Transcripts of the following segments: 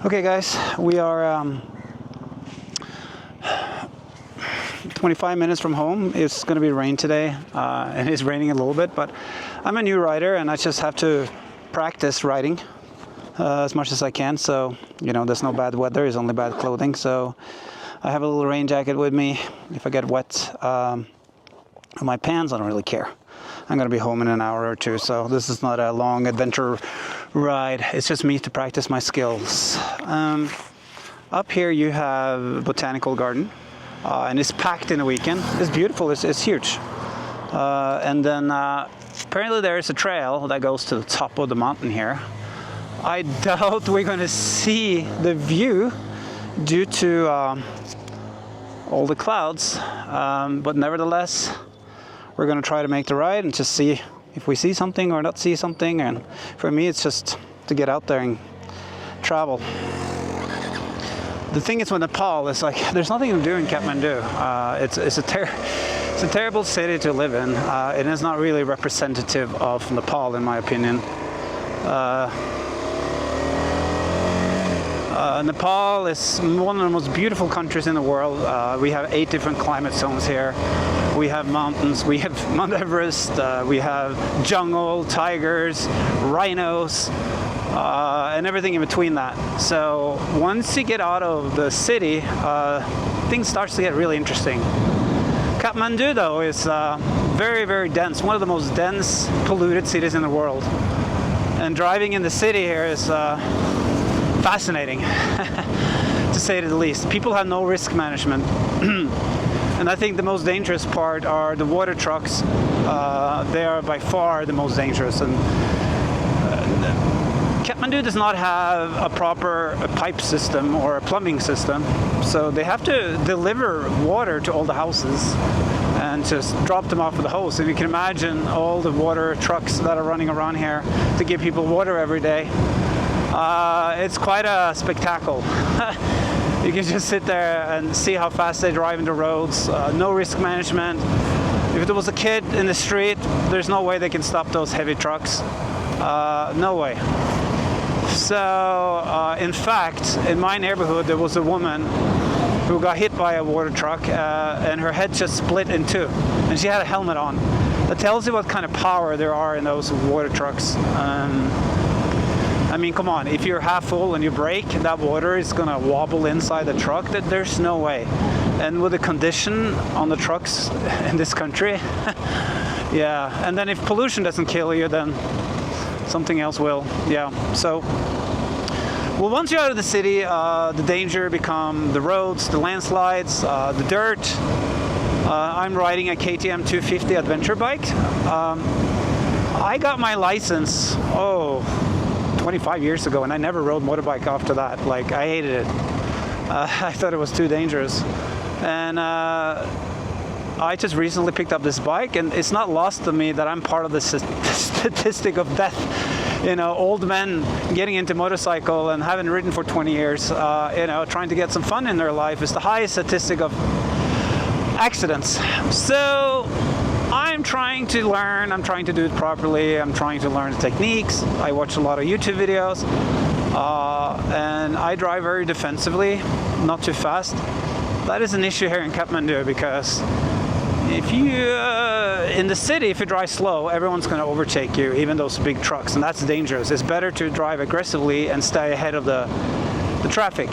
Okay guys, we are 25 minutes from home. It's going to be rain today, and it's raining a little bit, but I'm a new rider and I just have to practice riding as much as I can. So, you know, there's no bad weather, it's only bad clothing. So I have a little rain jacket with me. If I get wet on my pants, I don't really care. I'm going to be home in an hour or two, so this is not a long adventure ride. It's just me to practice my skills. Up here you have botanical garden, and it's packed in a weekend. It's beautiful, it's huge. And then apparently there is a trail that goes to the top of the mountain here. I doubt we're going to see the view due to all the clouds, but nevertheless we're going to try to make the ride and just see if we see something or not see something. And for me, it's just to get out there and travel. The thing is with Nepal, it's like there's nothing to do in Kathmandu. It's a terrible city to live in. It is not really representative of Nepal, in my opinion. Nepal is one of the most beautiful countries in the world. We have 8 different climate zones here. We have mountains, we have Mount Everest, we have jungle, tigers, rhinos, and everything in between that. So once you get out of the city, things starts to get really interesting. Kathmandu though is very, very dense, one of the most dense, polluted cities in the world. And driving in the city here is fascinating, to say the least. People have no risk management. And I think the most dangerous part are the water trucks. They are by far the most dangerous. And Kathmandu does not have a proper pipe system or a plumbing system. So they have to deliver water to all the houses and just drop them off with a hose. If you can imagine all the water trucks that are running around here to give people water every day. It's quite a spectacle. You can just sit there and see how fast they drive in the roads. No risk management. If there was a kid in the street, there's no way they can stop those heavy trucks. No way. So, in fact, in my neighborhood, there was a woman who got hit by a water truck, and her head just split in two. And she had a helmet on. That tells you what kind of power there are in those water trucks. I mean, come on, if you're half full and you brake, that water is gonna wobble inside the truck. There's no way. And with the condition on the trucks in this country, yeah. And then if pollution doesn't kill you, then something else will, yeah. So, well, once you're out of the city, the danger become the roads, the landslides, the dirt. I'm riding a KTM 250 adventure bike. I got my license, 25 years ago, and I never rode motorbike after that. Like, I hated it. I thought it was too dangerous. And I just recently picked up this bike, and it's not lost to me that I'm part of the statistic of death. You know, old men getting into motorcycle and haven't ridden for 20 years, you know, trying to get some fun in their life is the highest statistic of accidents. So I'm trying to learn, I'm trying to do it properly, I'm trying to learn the techniques. I watch a lot of YouTube videos, and I drive very defensively, not too fast. That is an issue here in Kathmandu, because if you, in the city, if you drive slow, everyone's going to overtake you, even those big trucks, and that's dangerous. It's better to drive aggressively and stay ahead of the traffic.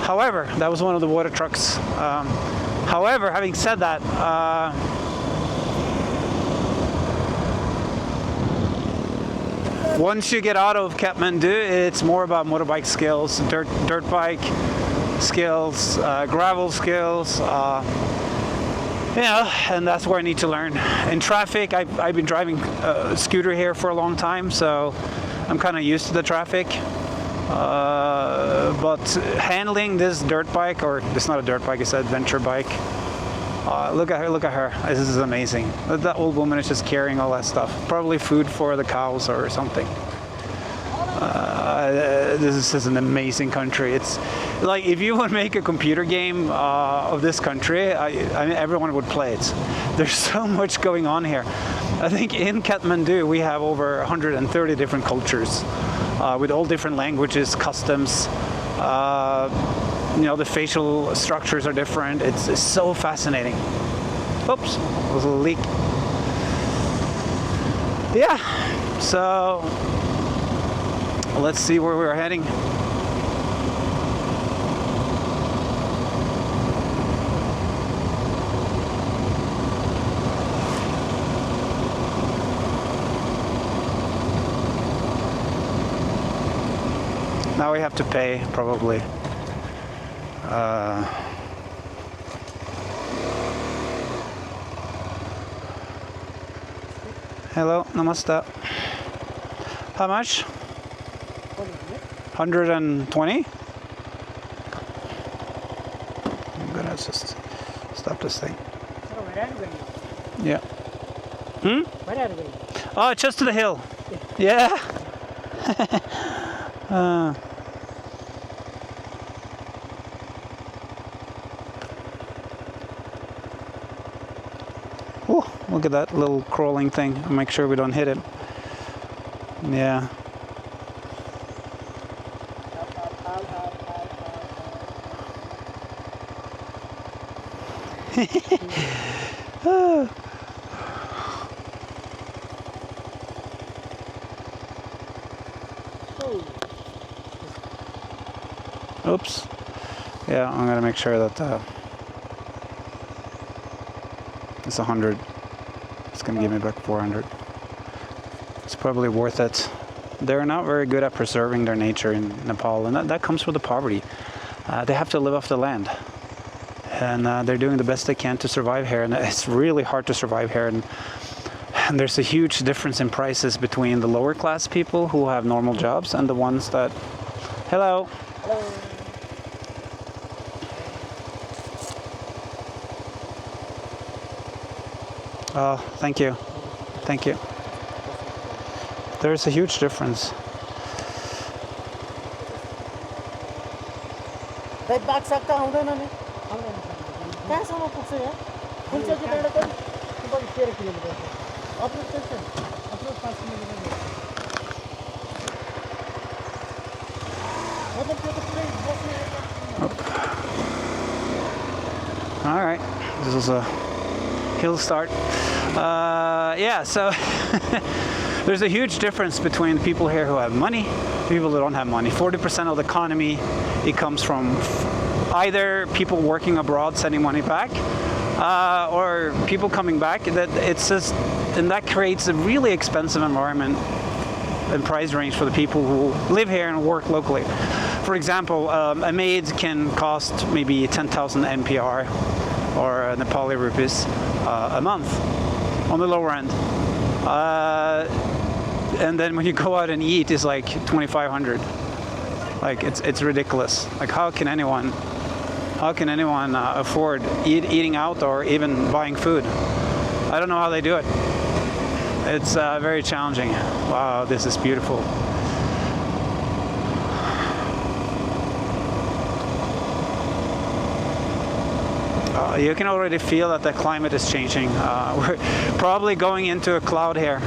However, that was one of the water trucks. However, having said that, once you get out of Kathmandu, it's more about motorbike skills, dirt bike skills, gravel skills, yeah, and that's where I need to learn. In traffic, I've been driving a scooter here for a long time, so I'm kind of used to the traffic. But handling this dirt bike, or it's not a dirt bike, it's an adventure bike. Look at her, This is amazing. That old woman is just carrying all that stuff. Probably food for the cows or something. This is an amazing country. It's like, if you would make a computer game of this country, I mean, everyone would play it. There's so much going on here. I think in Kathmandu we have over 130 different cultures with all different languages, customs, You know, the facial structures are different. It's so fascinating. Oops, there was a leak. Yeah, so let's see where we're heading. Now we have to pay, probably. Hello, namaste. How much? 120? I'm gonna just stop this thing. Yeah. Hmm? Oh, just to the hill. Yeah. Oh, look at that little crawling thing. I'll make sure we don't hit it. Yeah. Oops. Yeah, I'm gonna make sure that it's 100. It's gonna give me back 400. It's probably worth it. They're not very good at preserving their nature in Nepal, and that comes with the poverty. They have to live off the land, and they're doing the best they can to survive here, and it's really hard to survive here. And there's a huge difference in prices between the lower class people who have normal jobs and the ones that... Hello. Hello. Oh, thank you. Thank you. There's a huge difference. All right, this is a hill start. Yeah, so there's a huge difference between the people here who have money, people who don't have money. 40% of the economy, it comes from either people working abroad sending money back, or people coming back. And that creates a really expensive environment and price range for the people who live here and work locally. For example, a maid can cost maybe 10,000 NPR or Nepali rupees a month on the lower end. And then when you go out and eat, it's like 2,500. Like it's ridiculous. Like how can anyone afford eating out or even buying food? I don't know how they do it. It's very challenging. Wow, this is beautiful. You can already feel that the climate is changing. We're probably going into a cloud here.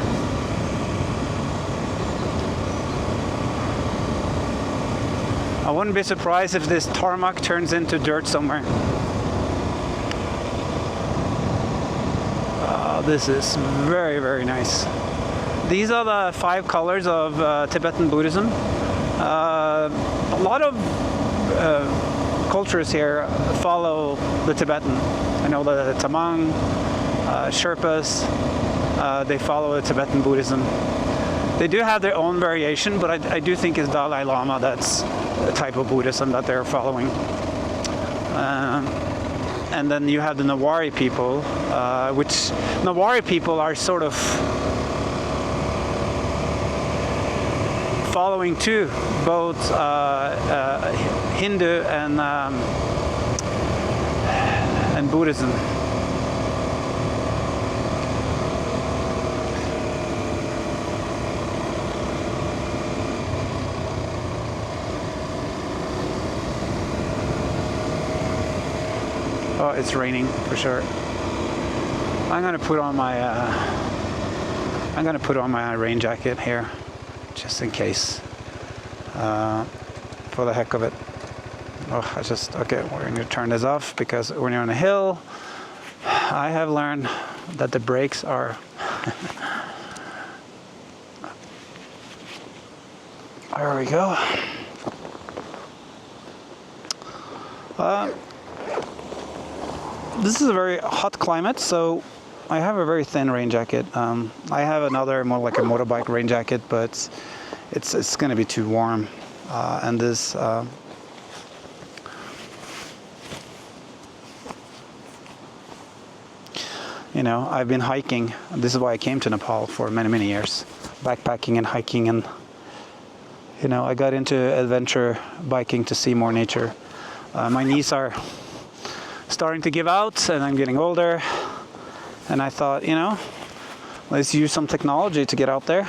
I wouldn't be surprised if this tarmac turns into dirt somewhere. This is very, very nice. These are the 5 colors of Tibetan Buddhism. A lot of cultures here follow the Tibetan. I know the Tamang, Sherpas, they follow the Tibetan Buddhism. They do have their own variation, but I do think it's Dalai Lama that's the type of Buddhism that they're following. And then you have the Nawari people, which Nawari people are sort of following too, both Hindu and Buddhism. Oh, it's raining for sure. I'm gonna put on my rain jacket here, just in case, for the heck of it. Okay, we're going to turn this off because when you're on a hill, I have learned that the brakes are... There we go. This is a very hot climate, so I have a very thin rain jacket. I have another more like a motorbike rain jacket, but it's going to be too warm. And this you know, I've been hiking. This is why I came to Nepal for many years, backpacking and hiking, and you know, I got into adventure biking to see more nature. My knees are starting to give out, and I'm getting older. And I thought, you know, let's use some technology to get out there.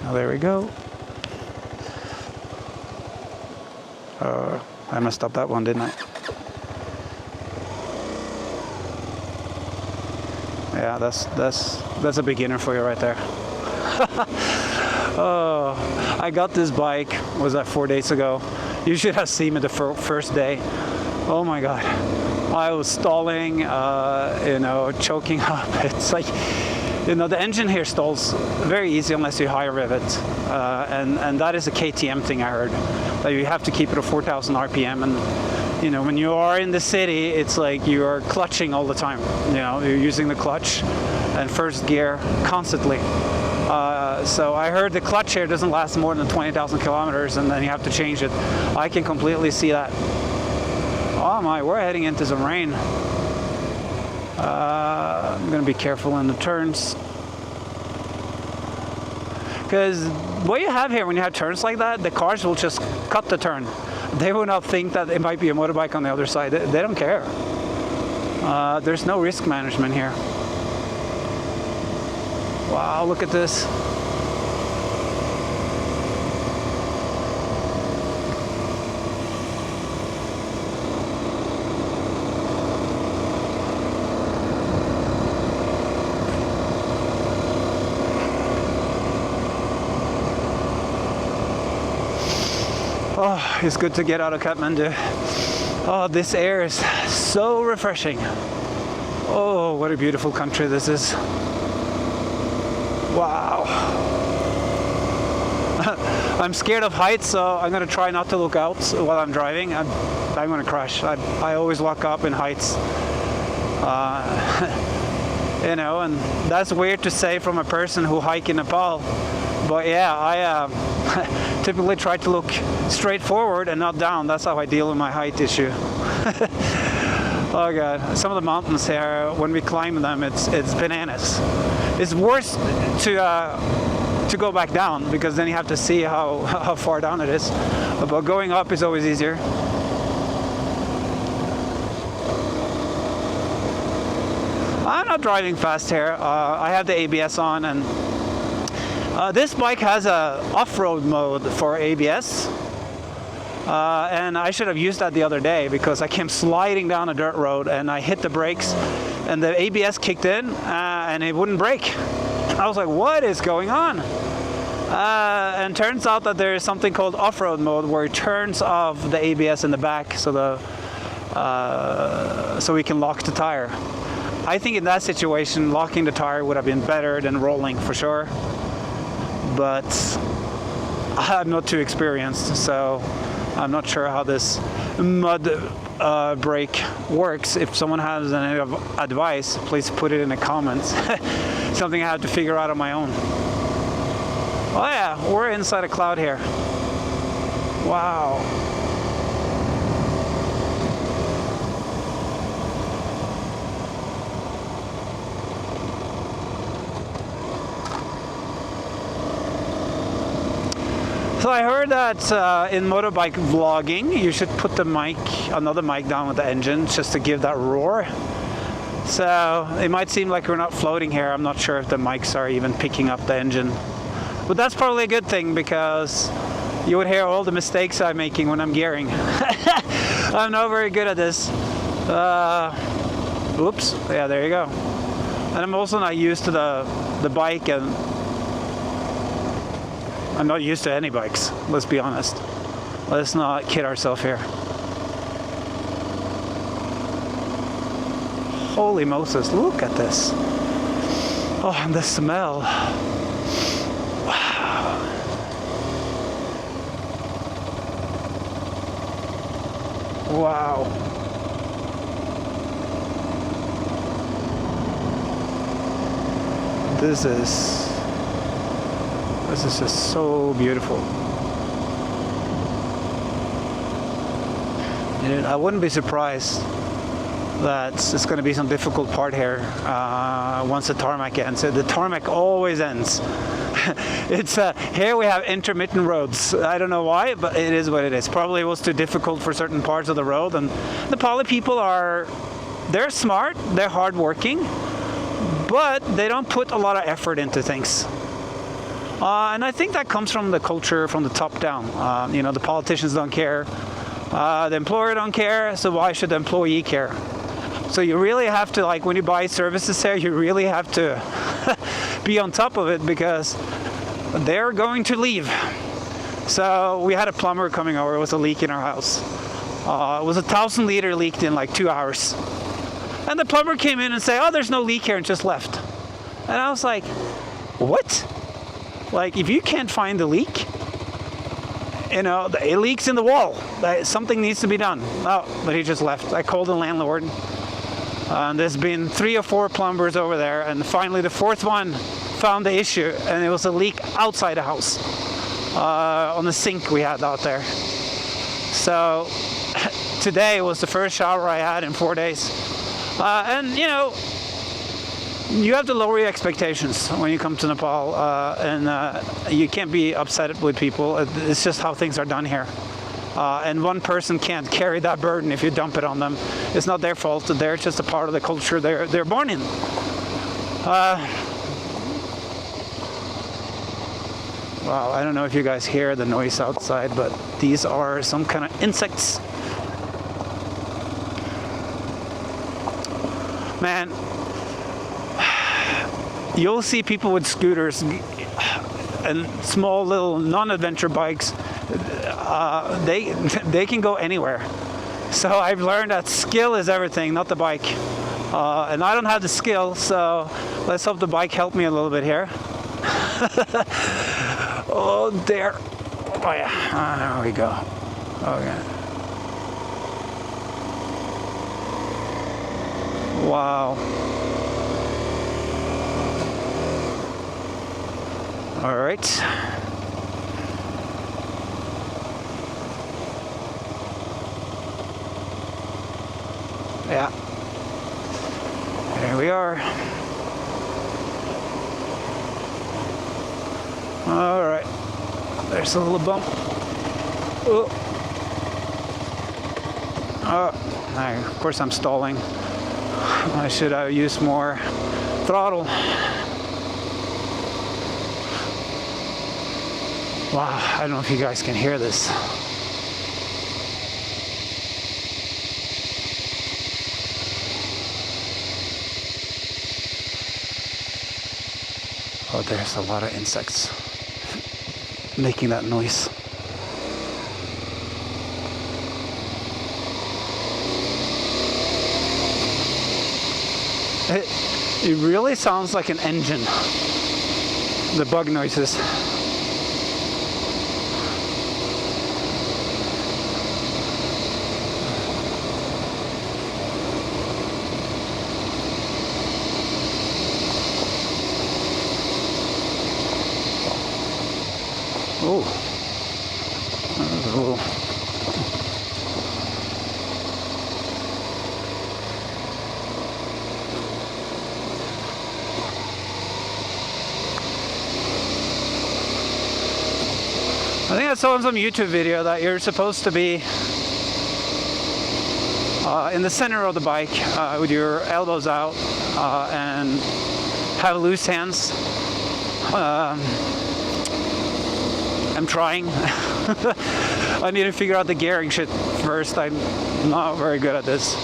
Now there we go. I messed up that one, didn't I? Yeah, that's a beginner for you right there. Oh, I got this bike, was that 4 days ago? You should have seen me the first day. Oh my God. I was stalling, you know, choking up. It's like, you know, the engine here stalls very easy unless you high rev it. And that is a KTM thing I heard. That you have to keep it at 4,000 RPM. And, you know, when you are in the city, it's like you are clutching all the time. You know, you're using the clutch and first gear constantly. So I heard the clutch here doesn't last more than 20,000 kilometers, and then you have to change it. I can completely see that. Oh my, we're heading into some rain. I'm gonna be careful in the turns. Because what you have here when you have turns like that, the cars will just cut the turn. They will not think that it might be a motorbike on the other side. They don't care. There's no risk management here. Wow, look at this. Oh, it's good to get out of Kathmandu. Oh, this air is so refreshing. Oh, what a beautiful country this is. Wow. I'm scared of heights, so I'm going to try not to look out while I'm driving. I'm going to crash. I always lock up in heights. You know, and that's weird to say from a person who hike in Nepal. But yeah, I typically try to look straight forward and not down. That's how I deal with my height issue. Oh God, some of the mountains here, when we climb them, it's bananas. It's worse to go back down because then you have to see how far down it is. But going up is always easier. I'm not driving fast here. I have the ABS on, and this bike has a off-road mode for ABS. And I should have used that the other day because I came sliding down a dirt road and I hit the brakes and the ABS kicked in and it wouldn't brake. I was like, what is going on? And turns out that there is something called off-road mode where it turns off the ABS in the back so we can lock the tire. I think in that situation, locking the tire would have been better than rolling for sure. But I'm not too experienced, so I'm not sure how this mud brake works. If someone has any advice, please put it in the comments. Something I have to figure out on my own. Oh yeah, we're inside a cloud here. Wow. So I heard that in motorbike vlogging, you should put the mic, another mic down with the engine just to give that roar. So it might seem like we're not floating here. I'm not sure if the mics are even picking up the engine. But that's probably a good thing because you would hear all the mistakes I'm making when I'm gearing. I'm not very good at this. Oops, yeah, there you go. And I'm also not used to the bike, and I'm not used to any bikes, let's be honest. Let's not kid ourselves here. Holy Moses, look at this. Oh, and the smell. Wow. Wow. This is just so beautiful. And I wouldn't be surprised that it's going to be some difficult part here once the tarmac ends. The tarmac always ends. It's here we have intermittent roads. I don't know why, but it is what it is. Probably it was too difficult for certain parts of the road. And the Nepali people they're smart, they're hardworking, but they don't put a lot of effort into things. And I think that comes from the culture from the top down. The politicians don't care, the employer don't care, so why should the employee care? So you really have to, like when you buy services here, you really have to be on top of it because they're going to leave. So we had a plumber coming over, it was a leak in our house. It was 1,000 liter leaked in like 2 hours. And the plumber came in and said, oh, there's no leak here, and just left. And I was like, what? Like, if you can't find the leak, it leaks in the wall. Something needs to be done. Oh, but he just left. I called the landlord. There's been 3 or 4 plumbers over there, and finally the 4th one found the issue, and it was a leak outside the house on the sink we had out there. So today was the first shower I had in 4 days. And you have to lower your expectations when you come to Nepal, and you can't be upset with people. It's just how things are done here. And one person can't carry that burden if you dump it on them. It's not their fault. They're just a part of the culture they're born in. Wow, I don't know if you guys hear the noise outside, but these are some kind of insects. Man, you'll see people with scooters and small little non-adventure bikes. They can go anywhere. So I've learned that skill is everything, not the bike. And I don't have the skill, so let's hope the bike helped me a little bit here. Oh, there. Oh yeah, there we go. Okay. Wow. All right. Yeah. There we are. All right. There's a little bump. Oh. Of course I'm stalling. I should have used more throttle. Wow, I don't know if you guys can hear this. Oh, there's a lot of insects making that noise. It really sounds like an engine, the bug noises. Oh, that was a little. I think I saw in some YouTube video that you're supposed to be in the center of the bike with your elbows out and have loose hands. I'm trying. I need to figure out the gearing shit first. I'm not very good at this.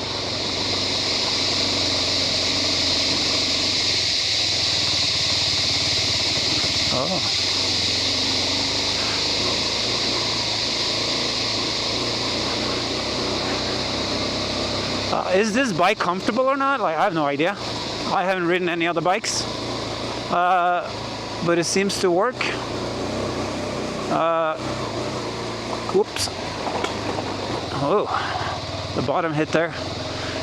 Oh. Is this bike comfortable or not? Like, I have no idea. I haven't ridden any other bikes, but it seems to work. Whoops. Oh, the bottom hit there.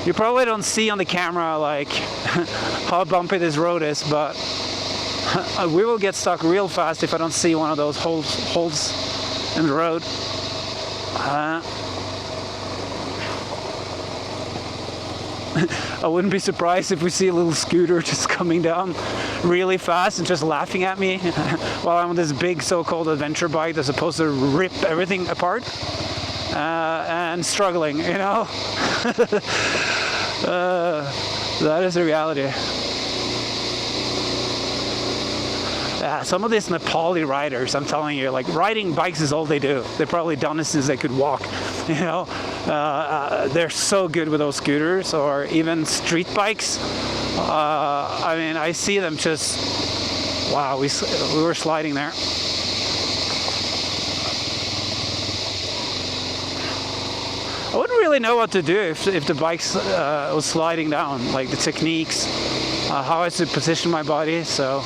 You probably don't see on the camera like how bumpy this road is, but we will get stuck real fast if I don't see one of those holes in the road. I wouldn't be surprised if we see a little scooter just coming down really fast and just laughing at me while I'm on this big so-called adventure bike that's supposed to rip everything apart and struggling, you know? That is the reality. Yeah, some of these Nepali riders, I'm telling you, like, riding bikes is all they do. They've probably done it since they could walk, you know. They're so good with those scooters or even street bikes. I mean, I see them just, wow, we were sliding there. I wouldn't really know what to do if the bike was sliding down, like the techniques, how I should position my body. So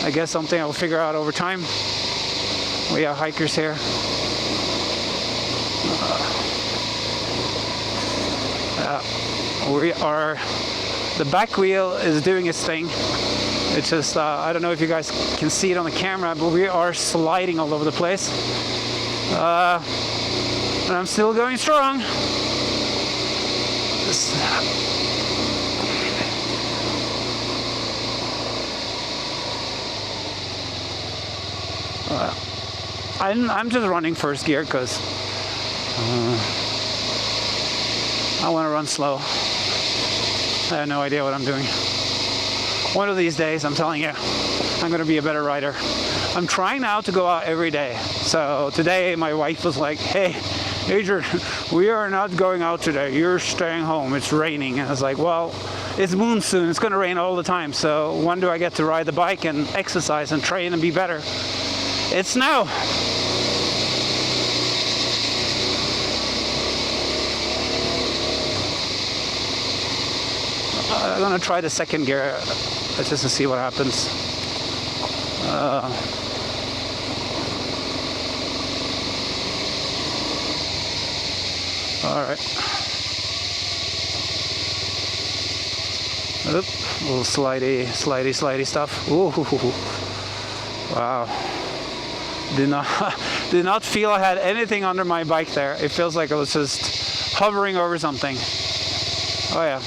I guess something I'll figure out over time. We have hikers here. The back wheel is doing its thing. It's just, I don't know if you guys can see it on the camera, but we are sliding all over the place. And I'm still going strong. I'm just running first gear because I want to run slow. I have no idea what I'm doing. One of these days, I'm telling you, I'm going to be a better rider. I'm trying now to go out every day. So today my wife was like, hey, Adrian, we are not going out today. You're staying home. It's raining. And I was like, well, it's monsoon. It's going to rain all the time. So when do I get to ride the bike and exercise and train and be better? It's now. I'm going to try the second gear just to see what happens. All right. Oop, a little slidey stuff. Ooh, wow. Did not feel I had anything under my bike there. It feels like I was just hovering over something. Oh yeah.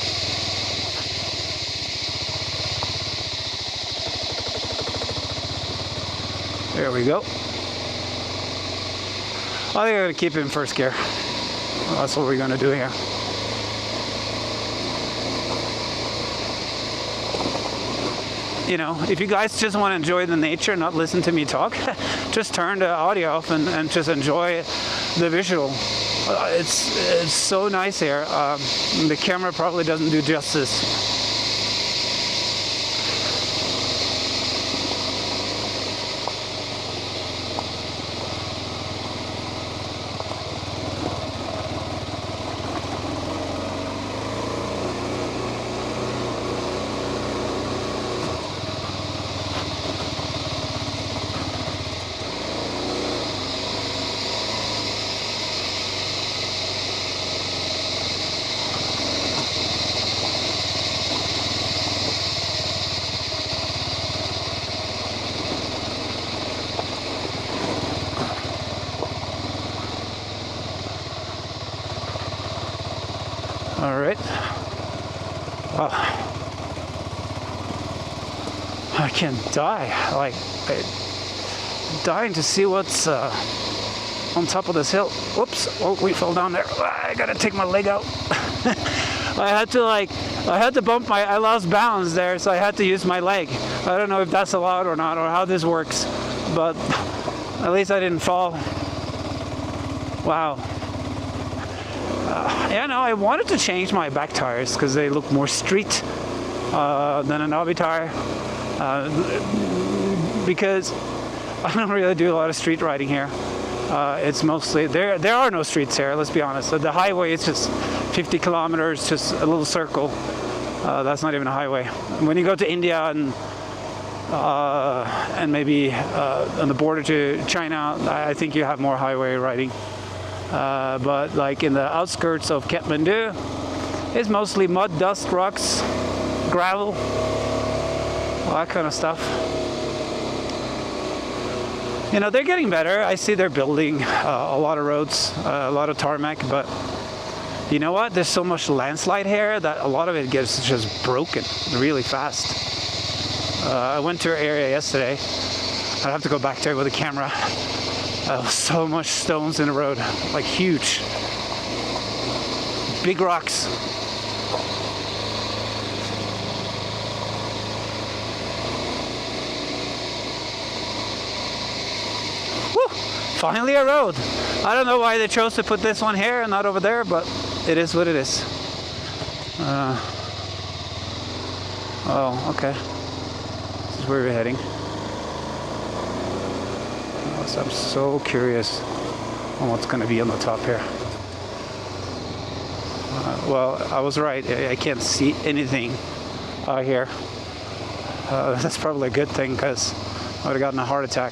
There we go. I think I'm gonna keep it in first gear. That's what we're gonna do here. You know, if you guys just want to enjoy the nature and not listen to me talk, just turn the audio off and just enjoy the visual. It's so nice here. The camera probably doesn't do justice. All right. Wow. I can die. Like, I'm dying to see what's on top of this hill. Whoops! Oh, we fell down there. I gotta take my leg out. I had to bump I lost balance there, so I had to use my leg. I don't know if that's allowed or not, or how this works, but at least I didn't fall. Wow. Yeah, no, I wanted to change my back tires because they look more street than an obby tire. Because I don't really do a lot of street riding here. It's mostly there are no streets here, let's be honest. The highway is just 50 kilometers, just a little circle. That's not even a highway. When you go to India and maybe on the border to China, I think you have more highway riding. But like in the outskirts of Kathmandu, it's mostly mud, dust, rocks, gravel, all that kind of stuff. You know, they're getting better. I see they're building a lot of roads, a lot of tarmac, but you know what? There's so much landslide here that a lot of it gets just broken really fast. I went to an area yesterday. I'd have to go back there with a camera. So much stones in the road, like huge, big rocks. Finally a road. I don't know why they chose to put this one here and not over there, but it is what it is. Oh, okay. This is where we're heading. So I'm so curious on what's going to be on the top here. Well, I was right. I can't see anything out here. That's probably a good thing because I would have gotten a heart attack.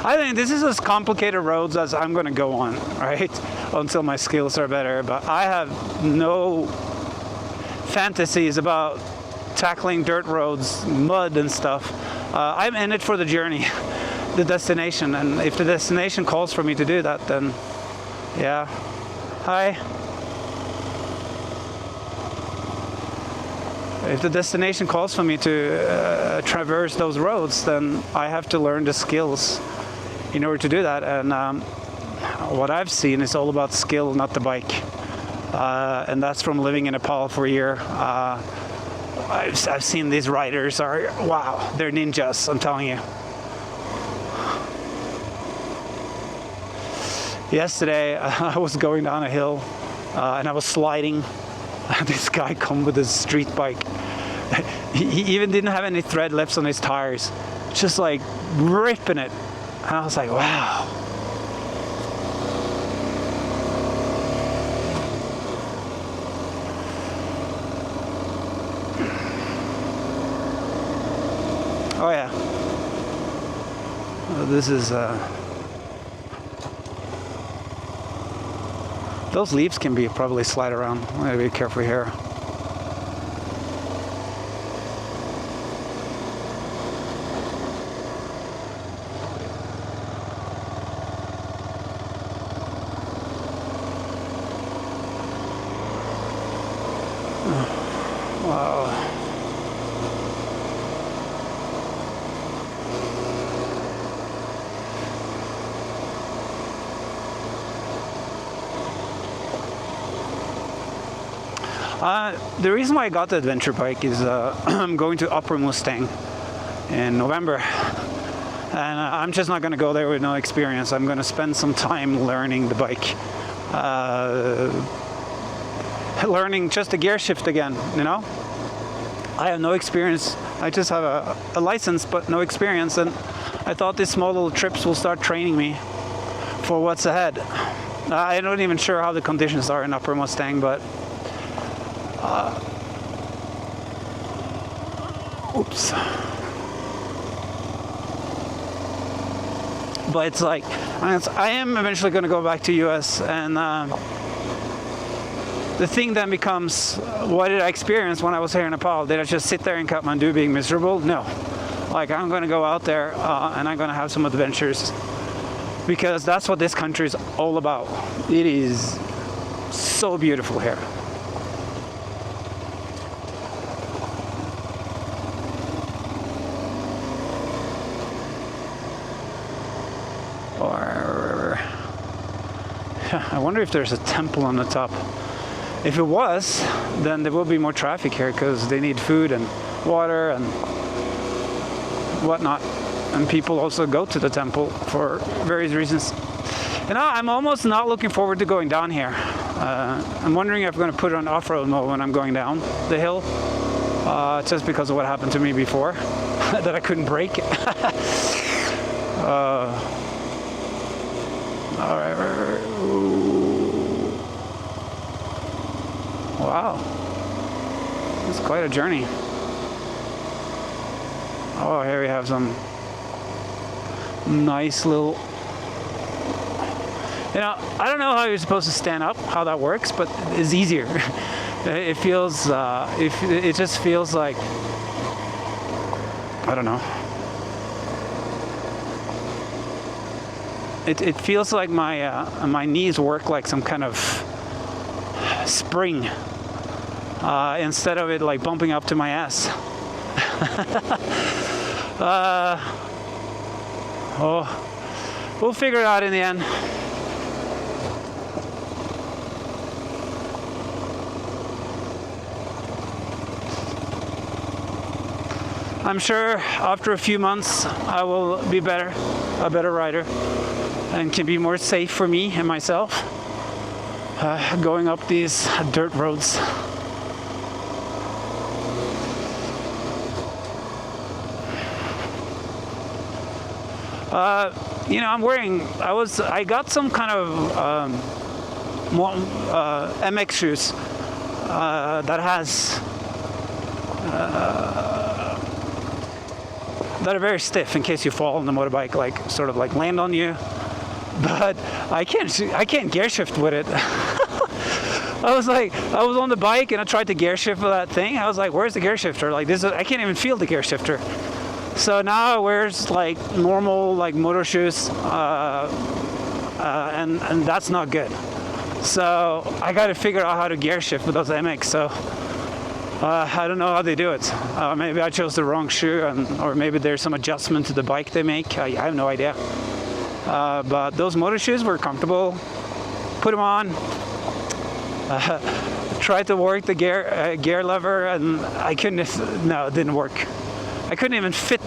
I think this is as complicated roads as I'm going to go on, right? Until my skills are better. But I have no fantasies about tackling dirt roads, mud and stuff. I'm in it for the journey, the destination. And if the destination calls for me to do that, then yeah. Hi. If the destination calls for me to traverse those roads, then I have to learn the skills in order to do that. And what I've seen is all about skill, not the bike. And that's from living in Nepal for a year. I've seen these riders are, wow, they're ninjas, I'm telling you. Yesterday, I was going down a hill and I was sliding. This guy come with his street bike. He even didn't have any thread left on his tires, just like ripping it. And I was like, wow. Oh yeah. This is those leaves can be probably slide around. I gotta be careful here. Wow. The reason why I got the adventure bike is I'm going to Upper Mustang in November, and I'm just not going to go there with no experience. I'm going to spend some time learning the bike, learning just a gear shift again, you know. I have no experience. I just have a license but no experience, and I thought these small little trips will start training me for what's ahead. I'm not even sure how the conditions are in Upper Mustang, but oops. But it's like, I am eventually going to go back to US, and the thing then becomes, what did I experience when I was here in Nepal? Did I just sit there in Kathmandu being miserable? No. Like, I'm going to go out there and I'm going to have some adventures, because that's what this country is all about. It is so beautiful here. I wonder if there's a temple on the top. If it was, then there will be more traffic here because they need food and water and whatnot. And people also go to the temple for various reasons. You know, I'm almost not looking forward to going down here. I'm wondering if I'm going to put it on off-road mode when I'm going down the hill. just because of what happened to me before, that I couldn't brake. All right. Wow, it's quite a journey. Oh, here we have some nice little. I don't know how you're supposed to stand up, how that works, but it's easier. It feels, it just feels like, I don't know. It feels like my knees work like some kind of spring, instead of it like bumping up to my ass. We'll figure it out in the end. I'm sure after a few months I will be a better rider, and can be more safe for me and myself going up these dirt roads. I got some kind of MX shoes that are very stiff in case you fall on the motorbike, like sort of like land on you. But I can't gear shift with it. I was on the bike and I tried to gear shift with that thing. I was like, where's the gear shifter? Like I can't even feel the gear shifter. So now I wears like normal like motor shoes, and that's not good. So I got to figure out how to gear shift with those MX. So I don't know how they do it. Maybe I chose the wrong shoe, or maybe there's some adjustment to the bike they make. I have no idea. But those motor shoes were comfortable. Put them on. Tried to work the gear lever, and I couldn't. No, it didn't work. I couldn't even fit.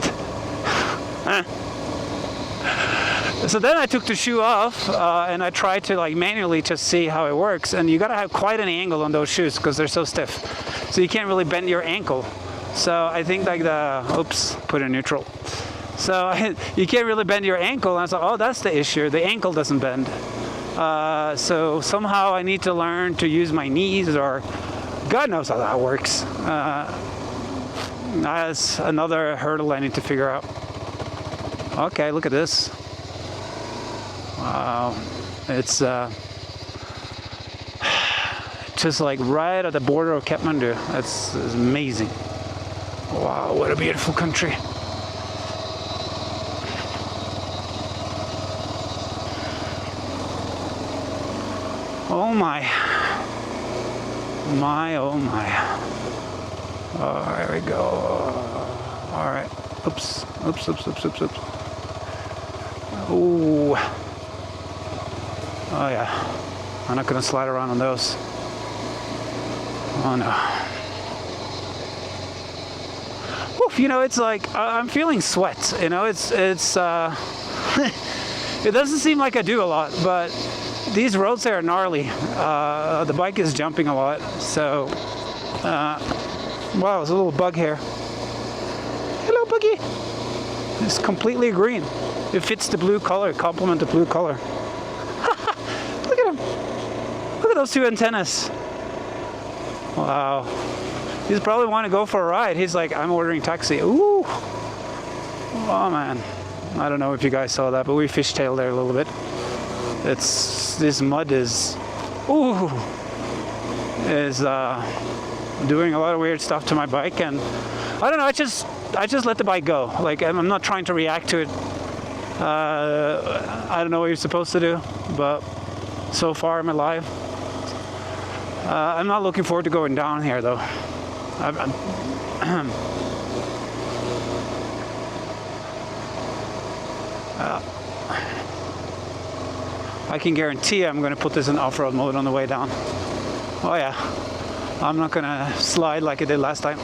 So then I took the shoe off, and I tried to like manually just see how it works. And you gotta have quite an angle on those shoes because they're so stiff. So you can't really bend your ankle. So I think like put it in neutral. So you can't really bend your ankle. And I was like, oh, that's the issue. The ankle doesn't bend. So somehow I need to learn to use my knees, or God knows how that works. That's another hurdle I need to figure out. Okay, look at this. Wow, it's just like right at the border of Kathmandu. It's amazing. Wow, what a beautiful country. Oh my. Oh my. Oh, there we go. All right. Oops. Ooh. Oh yeah. I'm not gonna slide around on those. Oh no. Oof, it's like I'm feeling sweat. It's it doesn't seem like I do a lot, but these roads there are gnarly. The bike is jumping a lot, so wow, there's a little bug here. Hello, buggy. It's completely green. It fits the blue color, complement the blue color. Look at him. Look at those two antennas. Wow. He's probably want to go for a ride. He's like, I'm ordering taxi. Ooh. Oh man. I don't know if you guys saw that, but we fishtailed there a little bit. This mud is doing a lot of weird stuff to my bike, and I don't know, I just let the bike go. Like I'm not trying to react to it. I don't know what you're supposed to do, but so far I'm alive. I'm not looking forward to going down here though. I can guarantee I'm going to put this in off-road mode on the way down. Oh yeah, I'm not going to slide like I did last time.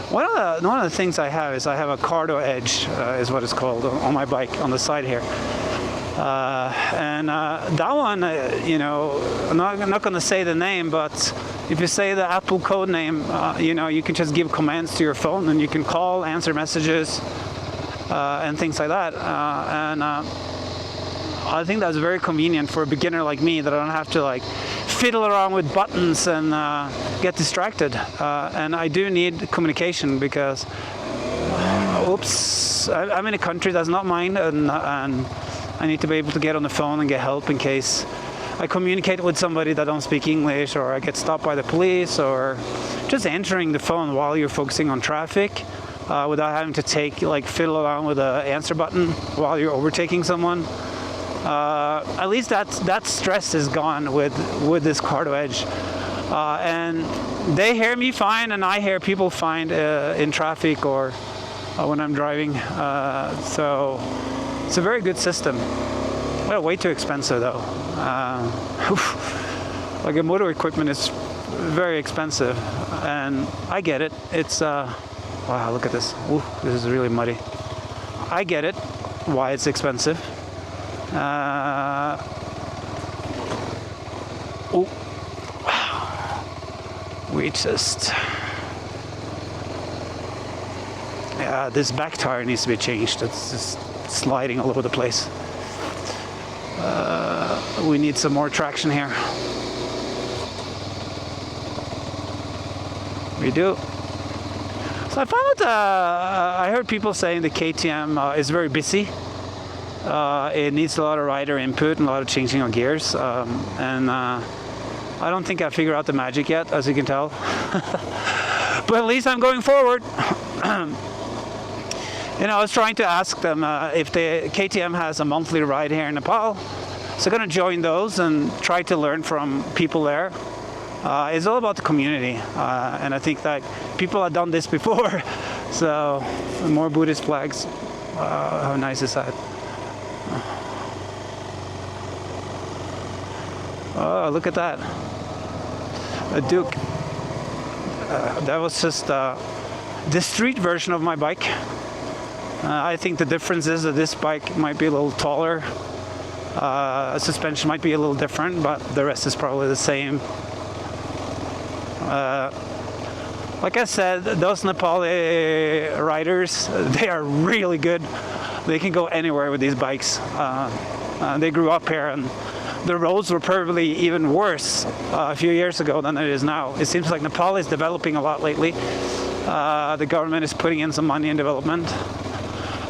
One of the things I have is I have a Cardo Edge, is what it's called, on my bike on the side here. And that one, I'm not going to say the name, but if you say the Apple code name, you can just give commands to your phone and you can call, answer messages, and things like that. And I think that's very convenient for a beginner like me, that I don't have to like fiddle around with buttons and get distracted. And I do need communication because, I'm in a country that's not mine, and I need to be able to get on the phone and get help in case I communicate with somebody that don't speak English, or I get stopped by the police, or just answering the phone while you're focusing on traffic without having to fiddle around with the answer button while you're overtaking someone. At least that stress is gone with this Cardo Edge. And they hear me fine, and I hear people fine in traffic or when I'm driving. So it's a very good system. Well, way too expensive though. Like a motor equipment is very expensive, and I get it. It's wow, look at this. Ooh, this is really muddy. I get it, why it's expensive. We just, this back tire needs to be changed. It's just sliding all over the place. We need some more traction here. We do. So I found that I heard people saying the KTM is very busy. It needs a lot of rider input and a lot of changing of gears. And I don't think I figured out the magic yet, as you can tell. But at least I'm going forward. I was trying to ask them if the KTM has a monthly ride here in Nepal. So I'm going to join those and try to learn from people there. It's all about the community. And I think that people have done this before. So more Buddhist flags. How nice is that? Oh, look at that. A Duke. That was just the street version of my bike. I think the difference is that this bike might be a little taller. Suspension might be a little different, but the rest is probably the same. Like I said, those Nepali riders, they are really good. They can go anywhere with these bikes. They grew up here, and the roads were probably even worse a few years ago than it is now. It seems like Nepal is developing a lot lately. The government is putting in some money in development.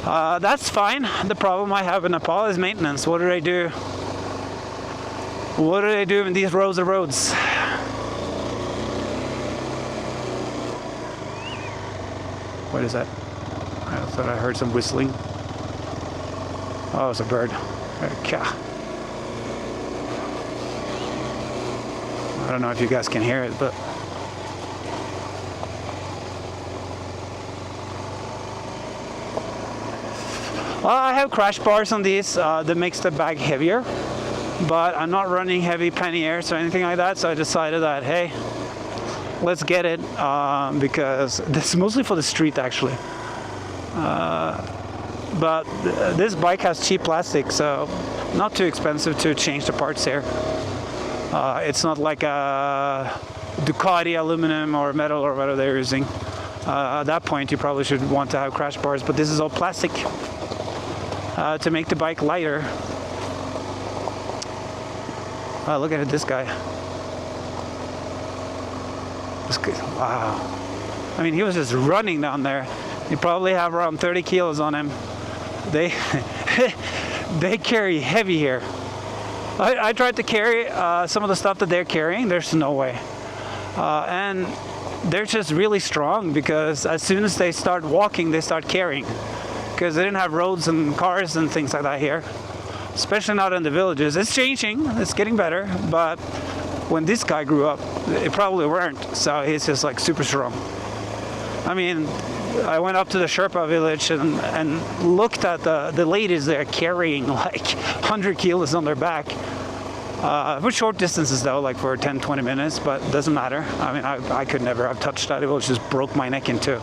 That's fine. The problem I have in Nepal is maintenance. What do they do? What do they do in these rows of roads? What is that? I thought I heard some whistling. Oh, it's a bird. I don't know if you guys can hear it, but well, I have crash bars on these that makes the bag heavier, but I'm not running heavy panniers or anything like that, so I decided that, hey, let's get it, because this is mostly for the street actually. But this bike has cheap plastic, so not too expensive to change the parts here. It's not like a Ducati aluminum or metal or whatever they're using. At that point you probably should want to have crash bars, but this is all plastic to make the bike lighter. Look at this guy. Wow. I mean, he was just running down there. You probably have around 30 kilos on him. They they carry heavy here. I tried to carry some of the stuff that they're carrying. There's no way. And they're just really strong, because as soon as they start walking, they start carrying. Because they didn't have roads and cars and things like that here. Especially not in the villages. It's changing. It's getting better. But when this guy grew up, it probably weren't. So he's just like super strong. I mean, I went up to the Sherpa village and looked at the ladies there carrying like 100 kilos on their back. For short distances though, like for 10-20 minutes, but doesn't matter. I mean, I could never have touched that. It would just broke my neck in two.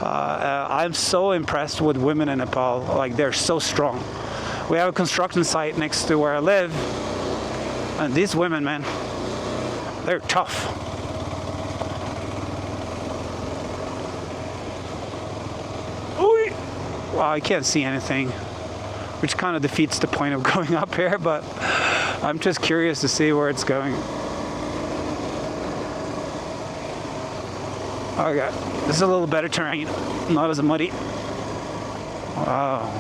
I'm so impressed with women in Nepal. Like, they're so strong. We have a construction site next to where I live, and these women, man, they're tough. Well, I can't see anything, which kind of defeats the point of going up here, but I'm just curious to see where it's going. Okay, this is a little better terrain, not as muddy. Wow.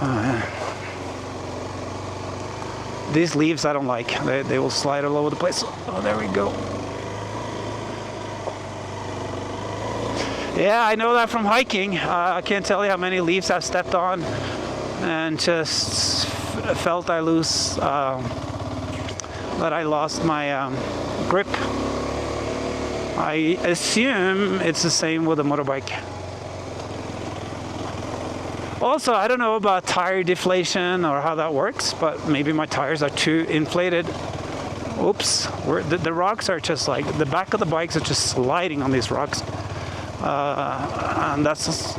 Oh, man. These leaves I don't like. They will slide all over the place. Oh, there we go. Yeah, I know that from hiking. I can't tell you how many leaves I've stepped on and just felt I lose, that I lost my grip. I assume it's the same with a motorbike. Also, I don't know about tire deflation or how that works, but maybe my tires are too inflated. Oops, the rocks are just like, the back of the bikes are just sliding on these rocks. And that's just,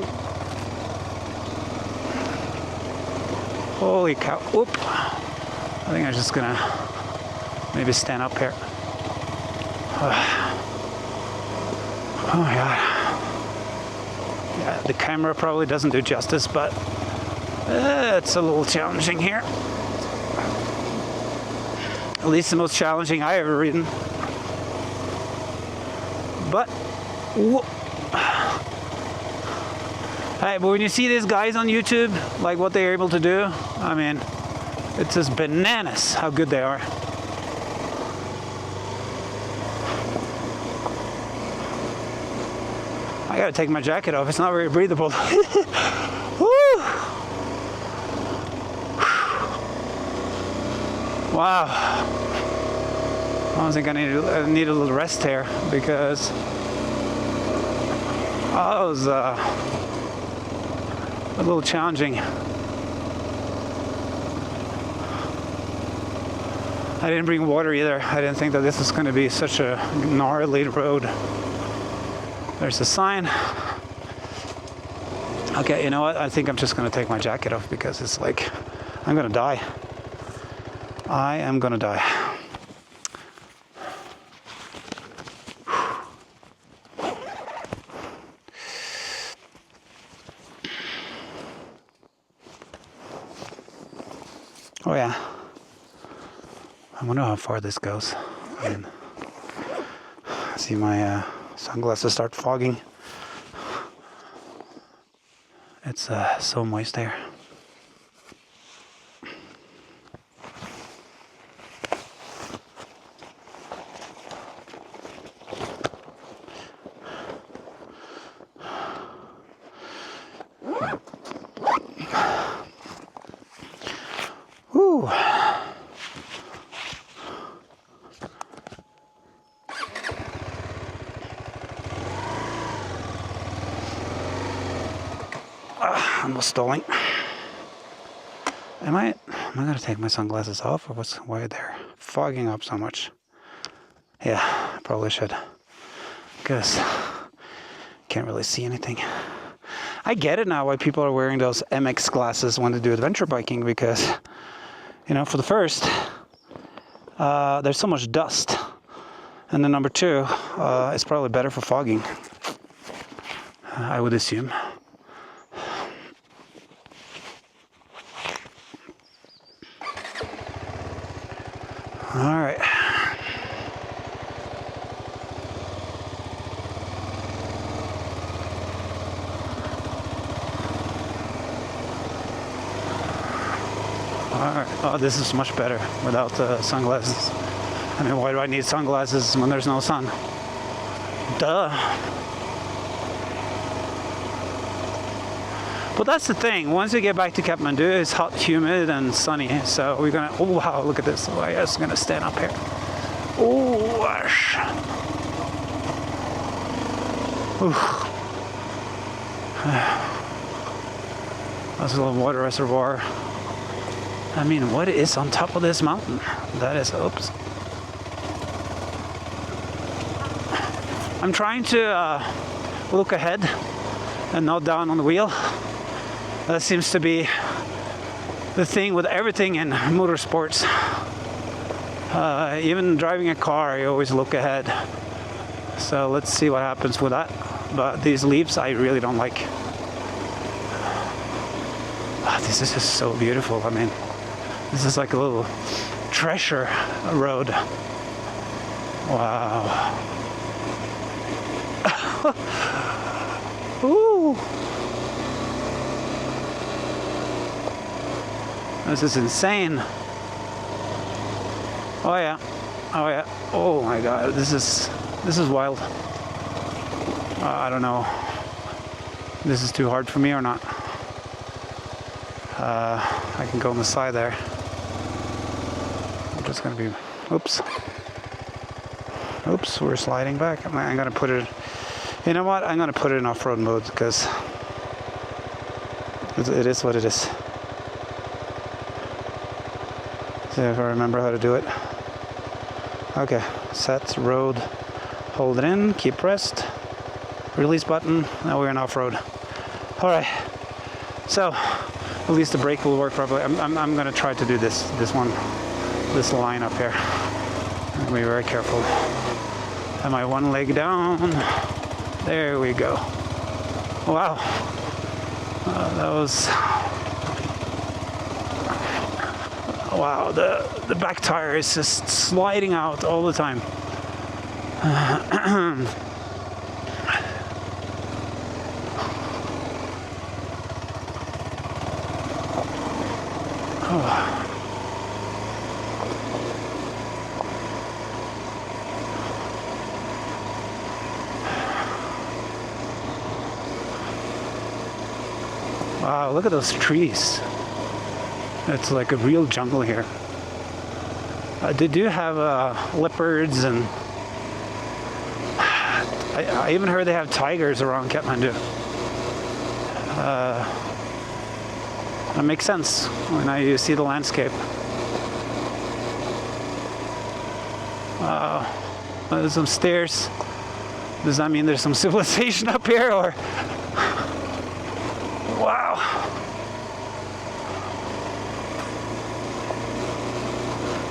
holy cow. Oop. I think I'm just gonna maybe stand up here. Oh my god. Yeah, the camera probably doesn't do justice, but it's a little challenging here. At least the most challenging I ever ridden. But hey, but when you see these guys on YouTube, like what they're able to do, I mean, it's just bananas how good they are. I gotta take my jacket off, it's not very breathable. Woo! Wow. I think I need a little rest here because that was a little challenging. I didn't bring water either. I didn't think that this was going to be such a gnarly road. There's a sign. Okay, you know what? I think I'm just going to take my jacket off because it's like, I'm going to die. I am going to die. Oh yeah. I wonder how far this goes. I see my sunglasses start fogging. It's so moist here. Whew. I'm stalling. Am I gonna take my sunglasses off, or why they're fogging up so much? Yeah, I probably should, because can't really see anything. I get it now why people are wearing those MX glasses when they do adventure biking, because, you know, for the first, there's so much dust, and then number two, it's probably better for fogging, I would assume. All right. All right. Oh, this is much better without sunglasses. I mean, why do I need sunglasses when there's no sun? Duh. But that's the thing. Once we get back to Kathmandu, it's hot, humid, and sunny. So we're gonna. Oh wow! Look at this. Oh, I'm just gonna stand up here. Oh, gosh. There's a little water reservoir. I mean, what is on top of this mountain? That is, oops. I'm trying to look ahead and not down on the wheel. That seems to be the thing with everything in motorsports. Even driving a car, you always look ahead. So let's see what happens with that. But these leaves, I really don't like. Oh, this is just so beautiful. I mean, this is like a little treasure road. Wow. Ooh. This is insane. Oh yeah. Oh yeah. Oh my god. This is wild. I don't know. This is too hard for me or not. I can go on the side there. I'm just gonna be. Oops. Oops. We're sliding back. I'm gonna put it. You know what? I'm gonna put it in off-road mode because it is what it is. See if I remember how to do it. Okay. Set road. Hold it in. Keep pressed. Release button. Now we're in off-road. All right. So at least the brake will work properly. I'm gonna try to do this line up here. I'm gonna be very careful. And my one leg down. There we go. Wow. That was. Wow. The back tire is just sliding out all the time. Wow, look at those trees. It's like a real jungle here. They do have leopards and I even heard they have tigers around Kathmandu. That makes sense when you see the landscape. There's some stairs. Does that mean there's some civilization up here, or? Wow.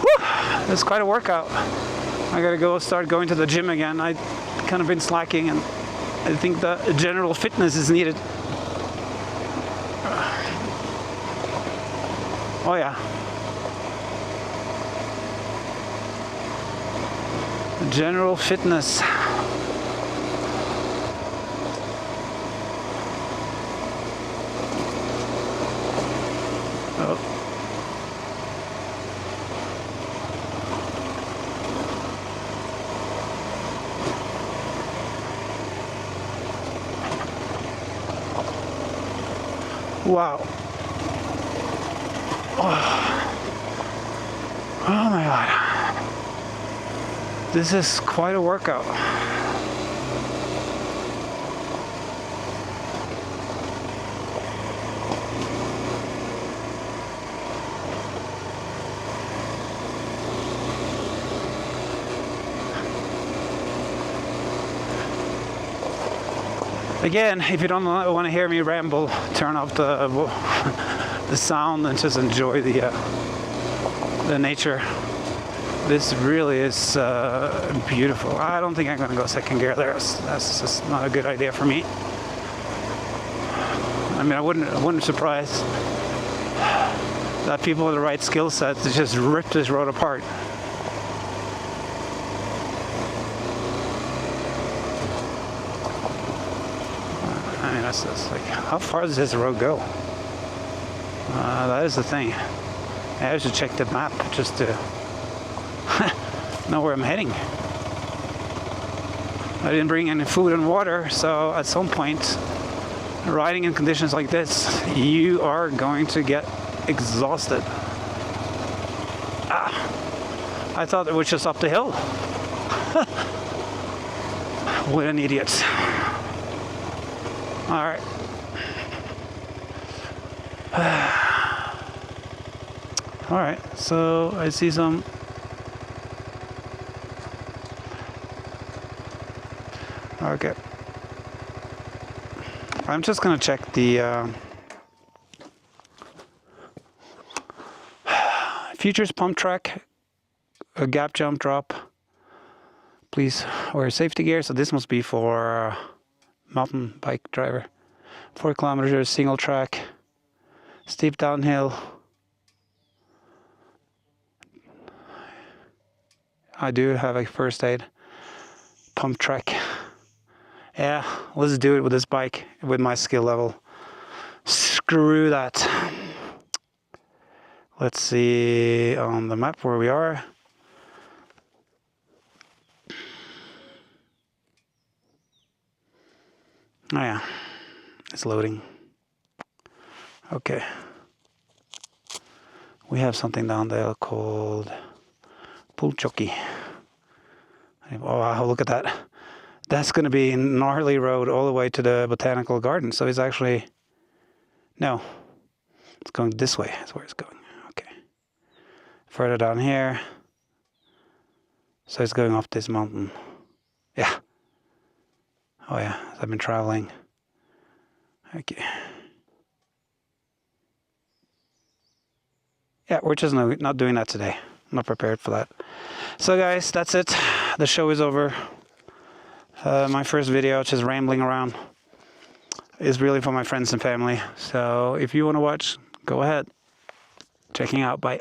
Whew. It's quite a workout. I gotta start going to the gym again. I've kind of been slacking, and I think the general fitness is needed. Oh yeah. General fitness. Oh. Wow. Oh my god. This is quite a workout. Again, if you don't want to hear me ramble, turn off the sound and just enjoy the nature. This really is beautiful. I don't think I'm going to go second gear there. That's just not a good idea for me. I mean, I wouldn't surprise that people with the right skill set to just rip this road apart. I mean, that's like, how far does this road go? That is the thing. I should check the map just to know where I'm heading. I didn't bring any food and water, so at some point, riding in conditions like this, you are going to get exhausted. I thought it was just up the hill. What an idiot. All right. Alright, so I see some. Okay. I'm just gonna check the Futures pump track, a gap jump drop. Please wear safety gear. So this must be for mountain bike driver. 4 kilometers, single track, steep downhill. I do have a first aid pump track. Yeah, let's do it with this bike with my skill level. Screw that. Let's see on the map where we are. Oh yeah, it's loading. Okay. We have something down there called Phulchowki. Oh wow, look at that. That's going to be a gnarly road all the way to the botanical garden. So it's actually, no, it's going this way. That's where it's going. Okay. Further down here. So it's going off this mountain. Yeah. Oh yeah, I've been traveling. Okay. Yeah, we're just not doing that today. I'm not prepared for that. So guys, that's it. The show is over. My first video, just rambling around, is really for my friends and family. So if you want to watch, go ahead. Checking out. Bye.